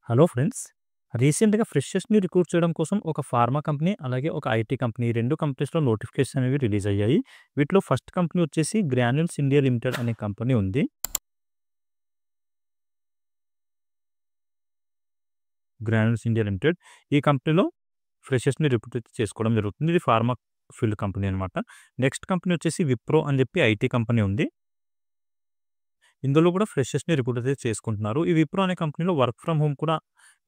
Hello friends. రీసెంట్‌గా ఫ్రెషర్స్‌ని recruit చేయడం కోసం ఒక ఫార్మా కంపెనీ, అలాగే ఒక ఐటీ కంపెనీ, ఈ 2 కంపెనీస్‌లో నోటిఫికేషన్ అనేవి రిలీజ్ అయ్యాయి. వీటిలో ఫస్ట్ కంపెనీ వచ్చేసి గ్రాన్యూల్స్ ఇండియా లిమిటెడ్ అనే కంపెనీ ఉంది. Granules India limited. ఈ కంపెనీలో ఫ్రెషర్స్‌ని రిక్రూట్ చేసుకోవడం జరుగుతుంది. ఇది ఫార్మా ఫీల్డ్ కంపెనీ అనమాట. నెక్స్ట్ కంపెనీ వచ్చేసి విప్రో అని చెప్పి ఐటీ కంపెనీ ఉంది. ఇందులో కూడా ఫ్రెషర్స్‌ని రిక్రూట్ అయితే చేసుకుంటున్నారు. ఈ విప్రో అనే కంపెనీలో వర్క్ ఫ్రమ్ హోమ్ కూడా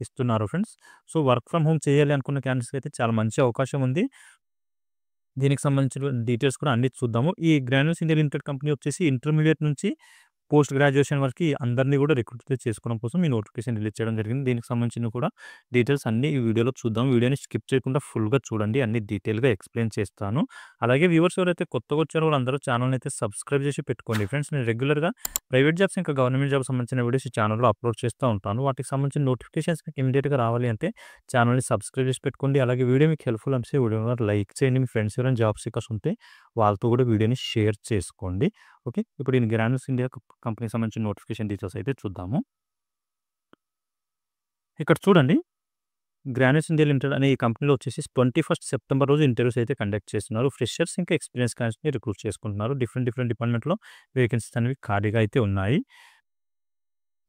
ఇస్తున్నారు friends. So, work from home చేయాలి అనుకున్న క్యాండిడేట్స్‌కి అయితే చాలా మంచి అవకాశం ఉంది. దీనికి సంబంధించిన డీటెయిల్స్ కూడా అన్నీ చూద్దాము. ఈ గ్రాన్యూల్స్ ఇండియా లిమిటెడ్ కంపెనీ వచ్చేసి ఇంటర్మీడియేట్ నుంచి పోస్ట్ గ్రాడ్యుయేషన్ వరకి అందరిని కూడా రిక్రూట్ చేసుకోవడం కోసం ఈ నోటిఫికేషన్ రిలీజ్ చేయడం జరిగింది. దీనికి సంబంధించిన కూడా డీటెయిల్స్ అన్నీ ఈ వీడియోలో చూద్దాం. వీడియోని స్కిప్ చేయకుండా ఫుల్‌గా చూడండి. అన్ని డీటెయిల్‌గా ఎక్స్‌ప్లెయిన్ చేస్తాను. అలాగే వ్యూవర్స్ ఎవరైతే కొత్తగా వచ్చారో వాళ్ళందరూ ఛానల్‌ని అయితే సబ్స్క్రైబ్ చేసి పెట్టుకోండి ఫ్రెండ్స్. నేను రెగ్యులర్‌గా ప్రైవేట్ జాబ్స్ ఇంకా గవర్నమెంట్ జాబ్స్ సంబంధించిన వీడియోస్ ఈ ఛానల్‌లో అప్లోడ్ చేస్తూ ఉంటాను. వాటికి సంబంధించిన నోటిఫికేషన్స్ మీకు ఇమ్మీడియేట్‌గా రావాలి అంటే ఛానల్‌ని సబ్స్క్రైబ్ చేసి పెట్టుకోండి. అలాగే వీడియో మీకు హెల్ప్‌ఫుల్ అనిపిస్తే వీడియోని లైక్ చేయండి. మీ ఫ్రెండ్స్ ఎవరైనా జాబ్ సీకర్స్ ఉంటే వాళ్ళతో కూడా వీడియోని షేర్ చేసుకోండి. ఓకే. ఇప్పుడు ఈ గ్రాన్యూల్స్ ఇండియా కంపెనీకి సంబంధించిన నోటిఫికేషన్ డీటెయిల్స్ అయితే చూద్దాము. ఇక్కడ చూడండి. గ్రాన్యూల్స్ ఇండియా లిమిటెడ్ అనే ఈ కంపెనీలో వచ్చేసి 21 సెప్టెంబర్ రోజు ఇంటర్వ్యూస్ అయితే కండక్ట్ చేస్తున్నారు. ఫ్రెషర్స్ ఇంకా ఎక్స్పీరియన్స్ క్యాండిడేట్స్‌ని రిక్రూట్ చేసుకుంటున్నారు. డిఫరెంట్ డిపార్ట్మెంట్‌లో వేకెన్సీస్ అనేవి ఖాళీగా అయితే ఉన్నాయి.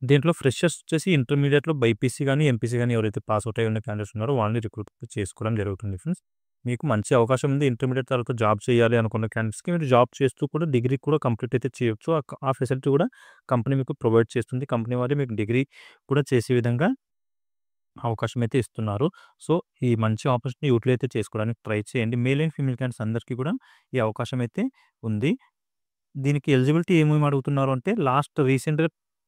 దీంట్లో ఫ్రెషర్స్ వచ్చేసి ఇంటర్మీడియేట్‌లో బైపీసీ గాని, ఎంపీసీ గాని ఎవరైతే పాస్ అవుట్ అయ్యి ఉన్న క్యాండిడేట్స్ ఉన్నారో వాళ్ళని రిక్రూట్ చేసుకోవడం జరుగుతుంది ఫ్రెండ్స్. మీకు మంచి అవకాశం ఉంది. ఇంటర్మీడియేట్ తర్వాత జాబ్ చేయాలి అనుకున్న క్యాండిడేట్స్‌కి మీరు జాబ్ చేస్తూ కూడా డిగ్రీ కూడా కంప్లీట్ అయితే చేయొచ్చు. ఆ ఫెసిలిటీ కూడా కంపెనీ మీకు ప్రొవైడ్ చేస్తుంది. కంపెనీ వారే మీకు డిగ్రీ కూడా చేసే విధంగా అవకాశం అయితే ఇస్తున్నారు. సో, ఈ మంచి ఆపర్చునిటీ యూటిలైజ్ అయితే చేసుకోవడానికి ట్రై చేయండి. మేల్ అండ్ ఫీమేల్ క్యాండిడేట్స్ అందరికీ కూడా ఈ అవకాశం అయితే ఉంది. దీనికి ఎలిజిబిలిటీ ఏమేమి అడుగుతున్నారు అంటే లాస్ట్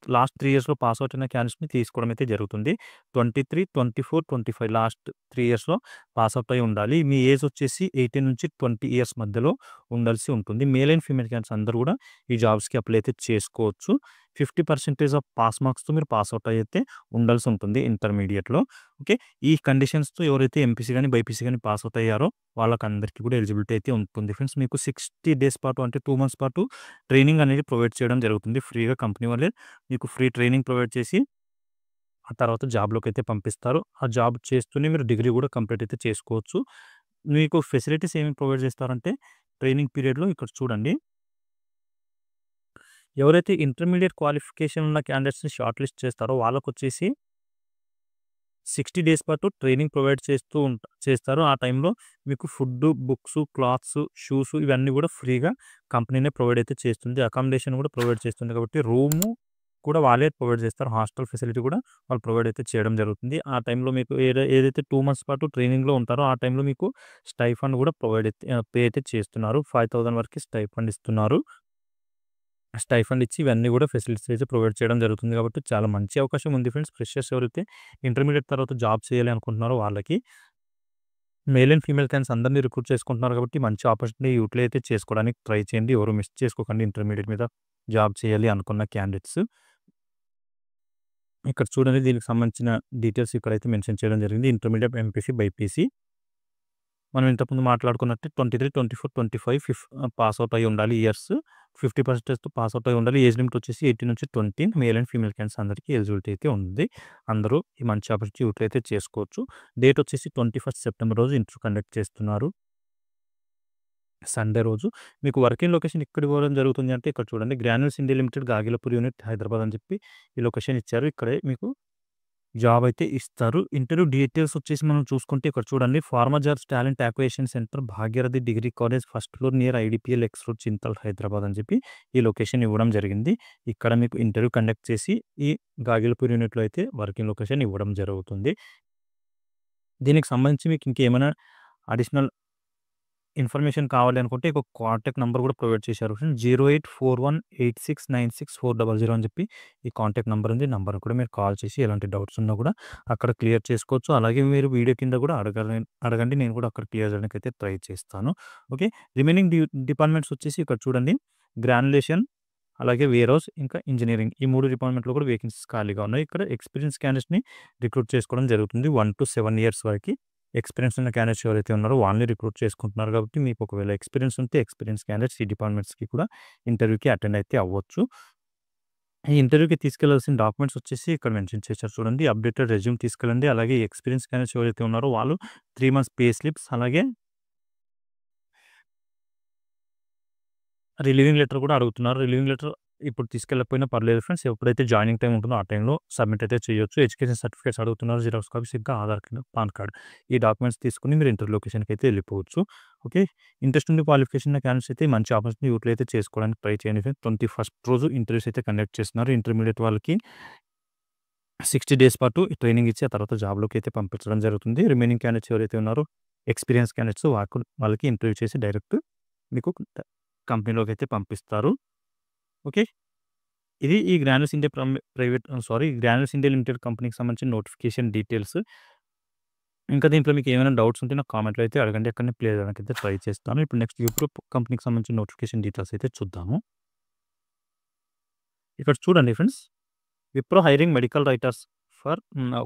3 ఇయర్స్‌లో పాస్ అవుట్ అయిన క్యాండిడేట్స్‌ని తీసుకోవడం అయితే జరుగుతుంది. 23, 24, 25 లాస్ట్ 3 ఇయర్స్‌లో పాస్ అవుట్ అయ్యి ఉండాలి. మీ ఏజ్ వచ్చేసి 18 నుంచి 20 ఇయర్స్ మధ్యలో ఉండాల్సి ఉంటుంది. మేల్ అండ్ ఫీమేల్ క్యాండిడేట్స్ అందరూ కూడా ఈ జాబ్స్‌కి అప్లై అయితే చేసుకోవచ్చు. 50% ఆఫ్ పాస్ మార్క్స్‌తో మీరు పాస్ అవుట్ అయితే ఉండాల్సి ఉంటుంది ఇంటర్మీడియేట్‌లో. ఓకే. ఈ కండిషన్స్‌తో ఎవరైతే ఎంపీసీ గాని, బైపీసీ గాని పాస్ అవుట్ అయ్యారో వాళ్ళకందరికీ కూడా ఎలిజిబిలిటీ అయితే ఉంటుంది ఫ్రెండ్స్. మీకు 60 డేస్ పాటు అంటే 2 మంత్స్ పాటు ట్రైనింగ్ అనేది ప్రొవైడ్ చేయడం జరుగుతుంది. ఫ్రీగా కంపెనీ వాళ్ళే మీకు ఫ్రీ ట్రైనింగ్ ప్రొవైడ్ చేసి ఆ తర్వాత జాబ్‌లోకి అయితే పంపిస్తారు. ఆ జాబ్ చేస్తూనే మీరు డిగ్రీ కూడా కంప్లీట్ అయితే చేసుకోవచ్చు. మీకు ఫెసిలిటీస్ ఏమి ప్రొవైడ్ చేస్తారంటే ట్రైనింగ్ పీరియడ్‌లో ఇక్కడ చూడండి. ఎవరైతే ఇంటర్మీడియేట్ క్వాలిఫికేషన్ ఉన్న క్యాండిడేట్స్‌ని షార్ట్ లిస్ట్ చేస్తారో వాళ్ళకొచ్చేసి 60 డేస్ పాటు ట్రైనింగ్ ప్రొవైడ్ చేస్తారు. ఆ టైంలో మీకు ఫుడ్డు, బుక్సు, క్లాత్సు, షూసు ఇవన్నీ కూడా ఫ్రీగా కంపెనీనే ప్రొవైడ్ అయితే చేస్తుంది. అకామిడేషన్ కూడా ప్రొవైడ్ చేస్తుంది కాబట్టి రూము కూడా వాళ్ళే ప్రొవైడ్ చేస్తారు. హాస్టల్ ఫెసిలిటీ కూడా వాళ్ళు ప్రొవైడ్ అయితే చేయడం జరుగుతుంది. ఆ టైంలో మీకు ఏదైతే 2 మంత్స్ పాటు ట్రైనింగ్‌లో ఉంటారో ఆ టైంలో మీకు స్టైఫండ్ కూడా పే అయితే చేస్తున్నారు. 5,000 వరకి స్టైఫండ్ ఇస్తున్నారు. స్టైఫండ్ ఇచ్చి ఇవన్నీ కూడా ఫెసిలిటీస్ అయితే ప్రొవైడ్ చేయడం జరుగుతుంది కాబట్టి చాలా మంచి అవకాశం ఉంది ఫ్రెండ్స్. ఫ్రెషర్స్ ఎవరైతే ఇంటర్మీడియేట్ తర్వాత జాబ్ చేయాలి అనుకుంటున్నారో వాళ్ళకి. మేల్ అండ్ ఫీమేల్ క్యాండిడేట్స్ అందరిని రిక్రూట్ చేసుకుంటున్నారు కాబట్టి మంచి ఆపర్చునిటీ యూటిలైజ్ అయితే చేసుకోవడానికి ట్రై చేయండి. ఎవరు మిస్ చేసుకోకండి ఇంటర్మీడియేట్ మీద జాబ్ చేయాలి అనుకున్న క్యాండిడేట్స్. ఇక్కడ చూడండి దీనికి సంబంధించిన డీటెయిల్స్ ఇక్కడైతే మెన్షన్ చేయడం జరిగింది. Intermediate, MPC, BiPC. మనం ఇంతకుముందు మాట్లాడుకున్నట్టే 23, 24, 25 పాస్ అవుట్ అయ్యి ఉండాలి ఇయర్స్. 50%తో పాస్ అవుట్ అయ్యి ఉండాలి. ఏజ్ లిమిట్ వచ్చేసి 18-20 మేల్ అండ్ ఫీమేల్ క్యాండిడేట్స్ అందరికీ ఎలిజిబిలిటీ అయితే ఉంది. అందరూ ఈ మంచి ఆపర్చునిటీ యూటిలైజ్ అయితే చేసుకోవచ్చు. డేట్ వచ్చేసి 21 సెప్టెంబర్ రోజు ఇంటర్వ్యూ కండక్ట్ చేస్తున్నారు. సండే రోజు. మీకు వర్కింగ్ లొకేషన్ ఎక్కడ ఇవ్వడం జరుగుతుంది అంటే ఇక్కడ చూడండి. Granules India limited Gagillapur unit Hyderabad అని చెప్పి ఈ లొకేషన్ ఇచ్చారు. ఇక్కడే మీకు జాబ్ అయితే ఇస్తారు. ఇంటర్వ్యూ డీటెయిల్స్ వచ్చేసి మనం చూసుకుంటే ఇక్కడ చూడండి. Pharma jobs talent acquisition centre Bhagirathi degree college first floor near IDPL X road Chintal Hyderabad అని చెప్పి ఈ లొకేషన్ ఇవ్వడం జరిగింది. ఇక్కడ మీకు ఇంటర్వ్యూ కండక్ట్ చేసి ఈ గాగిలపూర్ యూనిట్‌లో అయితే వర్కింగ్ లొకేషన్ ఇవ్వడం జరుగుతుంది. దీనికి సంబంధించి మీకు ఇంకేమైనా అడిషనల్ ఇన్ఫర్మేషన్ కావాలి అనుకుంటే ఒక కాంటాక్ట్ నంబర్ కూడా ప్రొవైడ్ చేశారు. 084186964000 అని చెప్పి ఈ కాంటాక్ట్ నంబర్ ఉంది. నంబర్ కూడా మీరు కాల్ చేసి ఎలాంటి డౌట్స్ ఉన్నా కూడా అక్కడ క్లియర్ చేసుకోవచ్చు. అలాగే మీరు వీడియో కింద కూడా అడగండి. నేను కూడా అక్కడ క్లియర్ చేయడానికి అయితే ట్రై చేస్తాను. ఓకే. రిమైనింగ్ డిపార్ట్మెంట్స్ వచ్చేసి ఇక్కడ చూడండి. గ్రాన్యులేషన్, అలాగే వేర్‌హౌస్, ఇంకా ఇంజినీరింగ్ ఈ 3 డిపార్ట్మెంట్‌లో కూడా వేకెన్సీస్ ఖాళీగా ఉన్నాయి. ఇక్కడ ఎక్స్‌పీరియన్స్ క్యాండిడేట్స్‌ని రిక్రూట్ చేసుకోవడం జరుగుతుంది. 1-7 ఇయర్స్ వరకి ఎక్స్‌పీరియన్స్ ఉన్న క్యాండిడేట్స్ ఎవరైతే ఉన్నారో వాళ్ళని రిక్రూట్ చేసుకుంటున్నారు కాబట్టి మీకు ఒకవేళ ఎక్స్‌పీరియన్స్ ఉంటే ఎక్స్‌పీరియన్స్ క్యాండిడేట్స్ ఈ డిపార్ట్మెంట్స్‌కి కూడా ఇంటర్వ్యూకి అటెండ్ అయితే అవ్వచ్చు. ఈ ఇంటర్వ్యూకి తీసుకెళ్లాల్సిన డాక్యుమెంట్స్ వచ్చేసి ఇక్కడ మెన్షన్ చేశారు చూడండి. అప్డేటెడ్ రెజ్యూమ్ తీసుకెళ్ళండి. అలాగే ఎక్స్‌పీరియన్స్ క్యాండిడేట్స్ ఎవరైతే ఉన్నారో వాళ్ళు 3 మంత్స్ పే స్లిప్స్ అలాగే రిలీవింగ్ లెటర్ కూడా అడుగుతున్నారు. రిలీవింగ్ లెటర్ ఇప్పుడు తీసుకెళ్ళకపోయినా పర్లేదు ఫ్రెండ్స్. ఎప్పుడైతే జాయినింగ్ టైమ్ ఉంటుందో ఆ టైంలో సబ్మిట్ అయితే చేయొచ్చు. ఎడ్యుకేషన్ సర్టిఫికేట్స్ అడుగుతున్నారు. జిరాక్స్ కాపీస్ ఇంకా ఆధార్ కార్డ్, పాన్ కార్డ్ ఈ డాక్యుమెంట్స్ తీసుకొని మీరు ఇంటర్వ్యూ లొకేషన్‌కి అయితే వెళ్ళిపోవచ్చు. ఓకే. ఇంట్రెస్ట్ ఉండి క్వాలిఫికేషన్ ఉన్న క్యాండిడేట్స్ అయితే మంచి ఆపర్చునిటీ యూటిలైజ్ అయితే చేసుకోవడానికి ట్రై చేయండి ఫ్రెండ్స్. 21st రోజు ఇంటర్వ్యూస్ అయితే కండక్ట్ చేస్తున్నారు. ఇంటర్మీడియేట్ వాళ్ళకి 60 డేస్ పాటు ట్రైనింగ్ ఇచ్చి ఆ తర్వాత జాబ్‌లోకి అయితే పంపించడం జరుగుతుంది. రిమైనింగ్ క్యాండిడేట్స్ ఎవరైతే ఉన్నారో ఎక్స్‌పీరియన్స్ క్యాండిడేట్స్ వాళ్ళకి ఇంటర్వ్యూ చేసి డైరెక్ట్ మీకు కంపెనీలోకి అయితే పంపిస్తారు. ఓకే. ఇది ఈ granules India granules India limited కంపెనీకి సంబంధించిన నోటిఫికేషన్ డీటెయిల్స్. ఇంకా దీంట్లో మీకు ఏమైనా డౌట్స్ ఉంటే నాకు కామెంట్‌లో అయితే అడగండి. అక్కడనే క్లియర్ చేయడానికి అయితే ట్రై చేస్తాను. ఇప్పుడు నెక్స్ట్ విప్రో కంపెనీకి సంబంధించిన నోటిఫికేషన్ డీటెయిల్స్ అయితే చూద్దాము. ఇక్కడ చూడండి friends. Wipro hiring medical writers for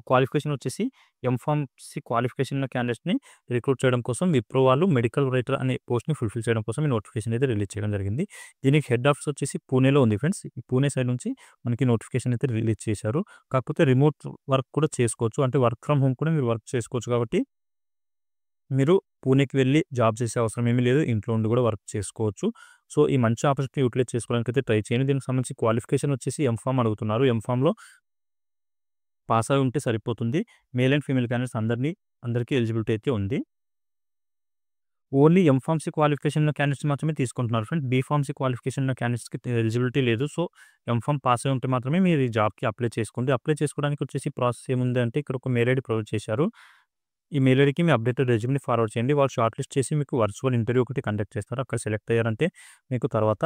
qualification వచ్చేసి ఎంఫార్మసీ క్వాలిఫికేషన్ ఉన్న క్యాండిడేట్స్‌ని రిక్రూట్ చేయడం కోసం విప్రో వాళ్ళు మెడికల్ రైటర్ అనే పోస్ట్‌ని ఫుల్‌ఫిల్ చేయడం కోసం ఈ నోటిఫికేషన్ అయితే రిలీజ్ చేయడం జరిగింది. దీనికి హెడ్ ఆఫీస్ వచ్చేసి పూణేలో ఉంది ఫ్రెండ్స్. ఈ పూణే సైడ్ నుంచి మనకి నోటిఫికేషన్ అయితే రిలీజ్ చేశారు. కాకపోతే రిమోట్ వర్క్ కూడా చేసుకోవచ్చు. అంటే వర్క్ ఫ్రమ్ హోమ్ కూడా మీరు వర్క్ చేసుకోవచ్చు కాబట్టి మీరు పూణేకి వెళ్లి జాబ్ చేసే అవసరం ఏమీ లేదు. ఇంట్లో ఉండి కూడా వర్క్ చేసుకోవచ్చు. సో, ఈ మంచి ఆపర్చునిటీ యూటిలైజ్ చేసుకోవడానికి అయితే ట్రై చేయండి. దీనికి సంబంధించి క్వాలిఫికేషన్ వచ్చేసి ఎంఫార్మ్ అడుగుతున్నారు. ఎంఫార్మ్‌లో పాస్ అయి ఉంటే సరిపోతుంది. మేల్ అండ్ ఫీమేల్ క్యాండిడేట్స్ అందరికీ ఎలిజిబిలిటీ అయితే ఉంది. ఓన్లీ ఎంఫార్మసీ క్వాలిఫికేషన్ ఉన్న క్యాండిడేట్స్ మాత్రమే తీసుకుంటున్నారు ఫ్రెండ్స్. బీఫార్మసీ క్వాలిఫికేషన్ ఉన్న క్యాండిడేట్స్‌కి ఎలిజిబిలిటీ లేదు. సో, ఎంఫార్మ్ పాస్ అయి ఉంటే మాత్రమే మీరు ఈ జాబ్‌కి అప్లై చేసుకోండి. అప్లై చేసుకోవడానికి వచ్చేసి ప్రాసెస్ ఏముంది అంటే ఇక్కడ ఒక మెయిల్ ఐడీ ప్రొవైడ్ చేశారు. ఈ మెయిల్ ఐడీకి మీ అప్డేటెడ్ రెజ్యూమ్‌ని ఫార్వర్డ్ చేయండి. వాళ్ళు షార్ట్ లిస్ట్ చేసి మీకు వర్చువల్ ఇంటర్వ్యూ ఒకటి కండక్ట్ చేస్తారు. అక్కడ సెలెక్ట్ అయ్యారంటే మీకు తర్వాత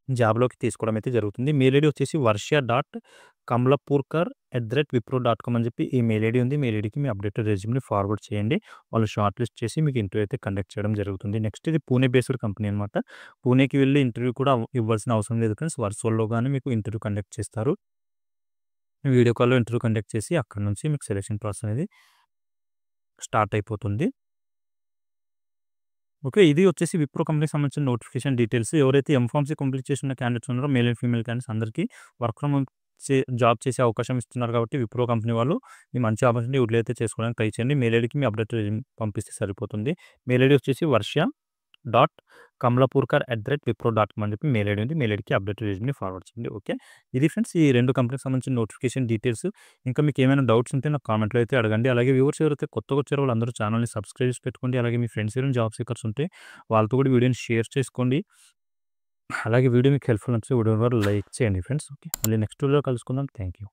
జాబ్‌లోకి తీసుకోవడం అయితే జరుగుతుంది. మెయిల్ ఐడీ వచ్చేసి వర్ష.కమలపూర్కర్@wipro.com అని చెప్పి ఈ మెయిల్ ఐడీ ఉంది. మెయిల్ ఐడీకి మీ అప్డేటెడ్ రెజ్యూమ్‌ని ఫార్వర్డ్ చేయండి. వాళ్ళు షార్ట్ లిస్ట్ చేసి మీకు ఇంటర్వ్యూ అయితే కండక్ట్ చేయడం జరుగుతుంది. నెక్స్ట్ ఇది పూణే బేస్డ్ కంపెనీ అనమాట. పూణేకి వెళ్లి ఇంటర్వ్యూ కూడా ఇవ్వాల్సిన అవసరం లేదు ఫ్రెండ్స్. వర్చువల్‌లో గాని మీకు ఇంటర్వ్యూ కండక్ట్ చేస్తారు. వీడియో కాల్‌లో ఇంటర్వ్యూ కండక్ట్ చేసి అక్కడి నుంచి మీకు సెలక్షన్ ప్రాసెస్ అనేది స్టార్ట్ అయిపోతుంది. ఓకే. ఇది వచ్చేసి విప్రో కంపెనీకి సంబంధించిన నోటిఫికేషన్ డీటెయిల్స్. ఎవరైతే ఎంఫార్మసీ కంప్లీట్ చేసిన క్యాండిడేట్స్ ఉన్నారో మేల్ అండ్ ఫీమేల్ క్యాండిడేట్స్ అందరికీ వర్క్ ఫ్రమ్ హోమ్ జాబ్ చేసే అవకాశం ఇస్తున్నారు కాబట్టి విప్రో కంపెనీ వాళ్ళు ఈ మంచి ఆపర్చునిటీ యూటిలైజ్ అయితే చేసుకోవడానికి ట్రై చేయండి. మెయిల్ ఐడీకి మీ అప్డేట్ రెజ్యూమ్ పంపిస్తే సరిపోతుంది. మెయిల్ ఐడీ వచ్చేసి వర్ష.కమలపూర్కర్@wipro.com అని చెప్పి మెయిల్ ఐడీ ఉంది. మెయిల్ ఐడీకి అప్డేట్ రెజ్యూమ్‌ని ఫార్వర్డ్ చేయండి. ఓకే. ఇది ఫ్రెండ్స్ ఈ 2 కంపెనీకి సంబంధించిన నోటిఫికేషన్ డీటెయిల్స్. ఇంకా మీకు ఏమైనా డౌట్స్ ఉంటే నాకు కామెంట్‌లో అయితే అడగండి. అలాగే వ్యూవర్స్ ఎవరైతే కొత్తగా వచ్చారో వాళ్ళందరూ ఛానెల్‌ని సబ్స్క్రైబ్ చేసి పెట్టుకోండి. అలాగే మీ ఫ్రెండ్స్ ఎవరైనా జాబ్ సీకర్స్ ఉంటే వాళ్ళతో కూడా వీడియోని షేర్ చేసుకోండి. అలాగే వీడియో మీకు హెల్ప్‌ఫుల్ అనిపిస్తే వీడియోని కూడా లైక్ చేయండి ఫ్రెండ్స్. ఓకే. మళ్ళీ నెక్స్ట్ వీడియోలో కలుసుకుందాం. Thank you.